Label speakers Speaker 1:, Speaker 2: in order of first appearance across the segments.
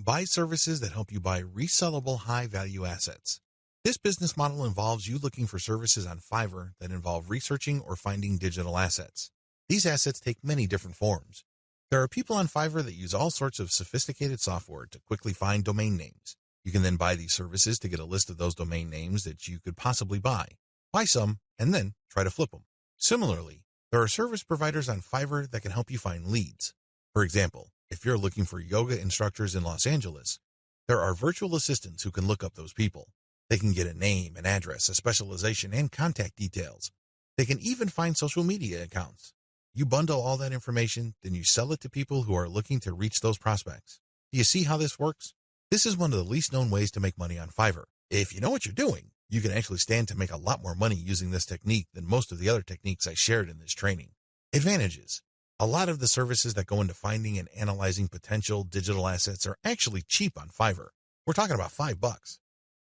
Speaker 1: buy services that help you buy resellable high-value assets. This business model involves you looking for services on Fiverr that involve researching or finding digital assets. These assets take many different forms. There are people on Fiverr that use all sorts of sophisticated software to quickly find domain names. You can then buy these services to get a list of those domain names that you could possibly buy. Buy some, and then try to flip them. Similarly, there are service providers on Fiverr that can help you find leads. For example, if you're looking for yoga instructors in Los Angeles, there are virtual assistants who can look up those people. They can get a name, an address, a specialization, and contact details. They can even find social media accounts. You bundle all that information, then you sell it to people who are looking to reach those prospects. Do you see how this works? This is one of the least known ways to make money on Fiverr. If you know what you're doing, you can actually stand to make a lot more money using this technique than most of the other techniques I shared in this training. Advantages. A lot of the services that go into finding and analyzing potential digital assets are actually cheap on Fiverr. We're talking about $5.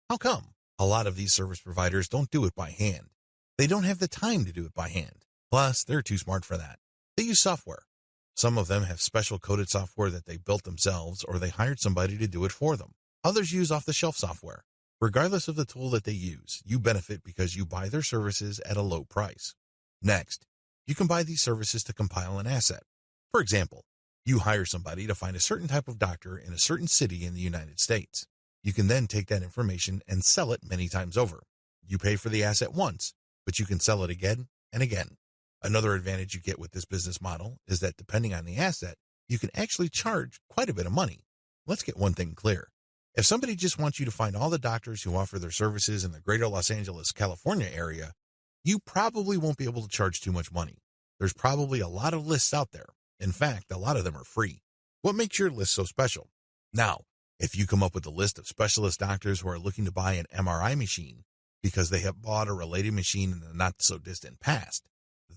Speaker 1: How come? A lot of these service providers don't do it by hand. They don't have the time to do it by hand. Plus, they're too smart for that. They use software. Some of them have special coded software that they built themselves or they hired somebody to do it for them. Others use off-the-shelf software. Regardless of the tool that they use, you benefit because you buy their services at a low price. Next, you can buy these services to compile an asset. For example, you hire somebody to find a certain type of doctor in a certain city in the United States. You can then take that information and sell it many times over. You pay for the asset once, but you can sell it again and again. Another advantage you get with this business model is that depending on the asset, you can actually charge quite a bit of money. Let's get one thing clear. If somebody just wants you to find all the doctors who offer their services in the greater Los Angeles, California area, you probably won't be able to charge too much money. There's probably a lot of lists out there. In fact, a lot of them are free. What makes your list so special? Now, if you come up with a list of specialist doctors who are looking to buy an MRI machine because they have bought a related machine in the not-so-distant past,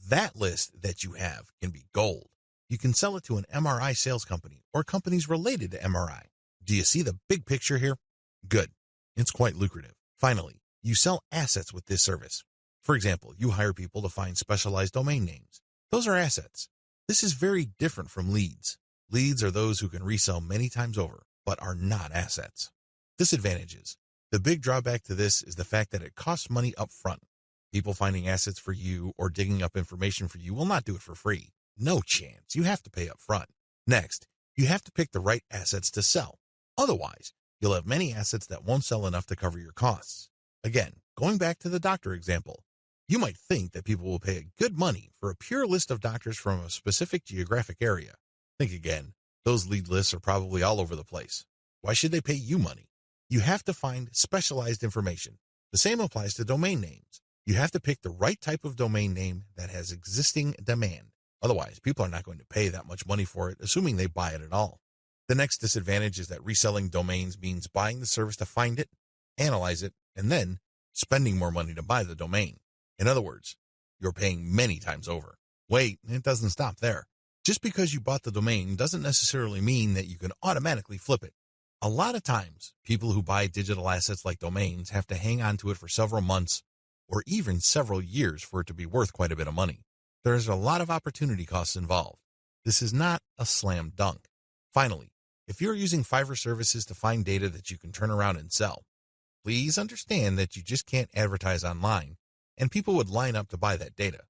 Speaker 1: that list that you have can be gold. You can sell it to an MRI sales company or companies related to MRI. Do you see the big picture here? Good. It's quite lucrative. Finally, you sell assets with this service. For example, you hire people to find specialized domain names. Those are assets. This is very different from leads. Leads are those who can resell many times over, but are not assets. Disadvantages. The big drawback to this is the fact that it costs money up front. People finding assets for you or digging up information for you will not do it for free. No chance. You have to pay up front. Next, you have to pick the right assets to sell. Otherwise, you'll have many assets that won't sell enough to cover your costs. Again, going back to the doctor example, you might think that people will pay good money for a pure list of doctors from a specific geographic area. Think again. Those lead lists are probably all over the place. Why should they pay you money? You have to find specialized information. The same applies to domain names. You have to pick the right type of domain name that has existing demand. Otherwise, people are not going to pay that much money for it, assuming they buy it at all. The next disadvantage is that reselling domains means buying the service to find it, analyze it, and then spending more money to buy the domain. In other words, you're paying many times over. Wait, it doesn't stop there. Just because you bought the domain doesn't necessarily mean that you can automatically flip it. A lot of times, people who buy digital assets like domains have to hang on to it for several months or even several years for it to be worth quite a bit of money. There's a lot of opportunity costs involved. This is not a slam dunk. Finally, if you're using Fiverr services to find data that you can turn around and sell, please understand that you just can't advertise online, and people would line up to buy that data.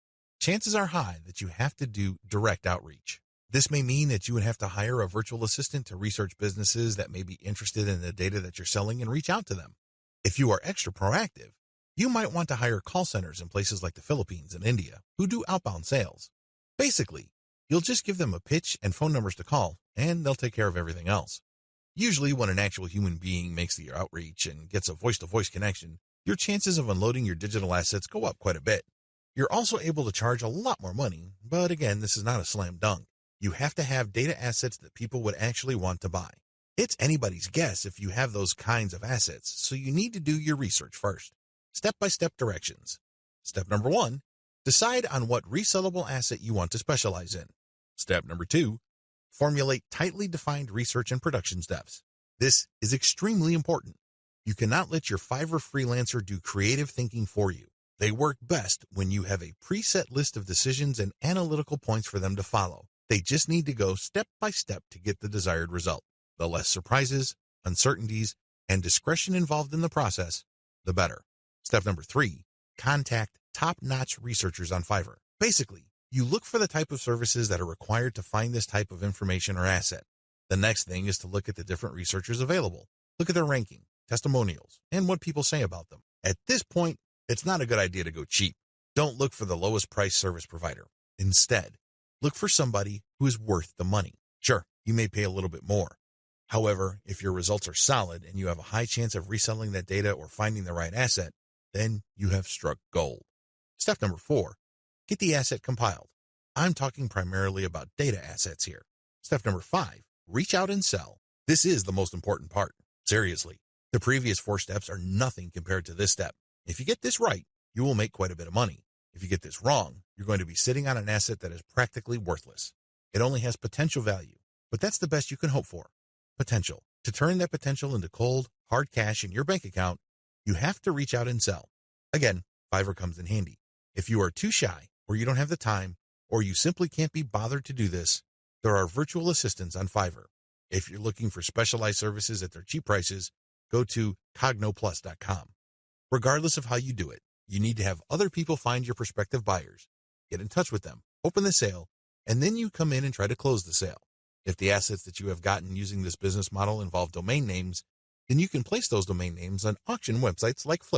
Speaker 1: Chances are high that you have to do direct outreach. This may mean that you would have to hire a virtual assistant to research businesses that may be interested in the data that you're selling and reach out to them. If you are extra proactive, you might want to hire call centers in places like the Philippines and India who do outbound sales. Basically, you'll just give them a pitch and phone numbers to call, and they'll take care of everything else. Usually, when an actual human being makes the outreach and gets a voice-to-voice connection, your chances of unloading your digital assets go up quite a bit. You're also able to charge a lot more money, but again, this is not a slam dunk. You have to have data assets that people would actually want to buy. It's anybody's guess if you have those kinds of assets, so you need to do your research first. Step-by-step directions. Step number 1, decide on what resellable asset you want to specialize in. Step number 2, formulate tightly defined research and production steps. This is extremely important. You cannot let your Fiverr freelancer do creative thinking for you. They work best when you have a preset list of decisions and analytical points for them to follow. They just need to go step by step to get the desired result. The less surprises, uncertainties, and discretion involved in the process, the better. Step number 3, contact top-notch researchers on Fiverr. Basically, you look for the type of services that are required to find this type of information or asset. The next thing is to look at the different researchers available. Look at their ranking, testimonials, and what people say about them. At this point, it's not a good idea to go cheap. Don't look for the lowest price service provider. Instead, look for somebody who is worth the money. Sure, you may pay a little bit more. However, if your results are solid and you have a high chance of reselling that data or finding the right asset, then you have struck gold. Step number 4, get the asset compiled. I'm talking primarily about data assets here. Step number 5, reach out and sell. This is the most important part. Seriously, the previous 4 steps are nothing compared to this step. If you get this right, you will make quite a bit of money. If you get this wrong, you're going to be sitting on an asset that is practically worthless. It only has potential value, but that's the best you can hope for. Potential. To turn that potential into cold, hard cash in your bank account, you have to reach out and sell. Again, Fiverr comes in handy. If you are too shy, or you don't have the time, or you simply can't be bothered to do this, there are virtual assistants on Fiverr. If you're looking for specialized services at their cheap prices, go to cognoplus.com. Regardless of how you do it, you need to have other people find your prospective buyers. Get in touch with them, open the sale, and then you come in and try to close the sale. If the assets that you have gotten using this business model involve domain names, then you can place those domain names on auction websites like Flip.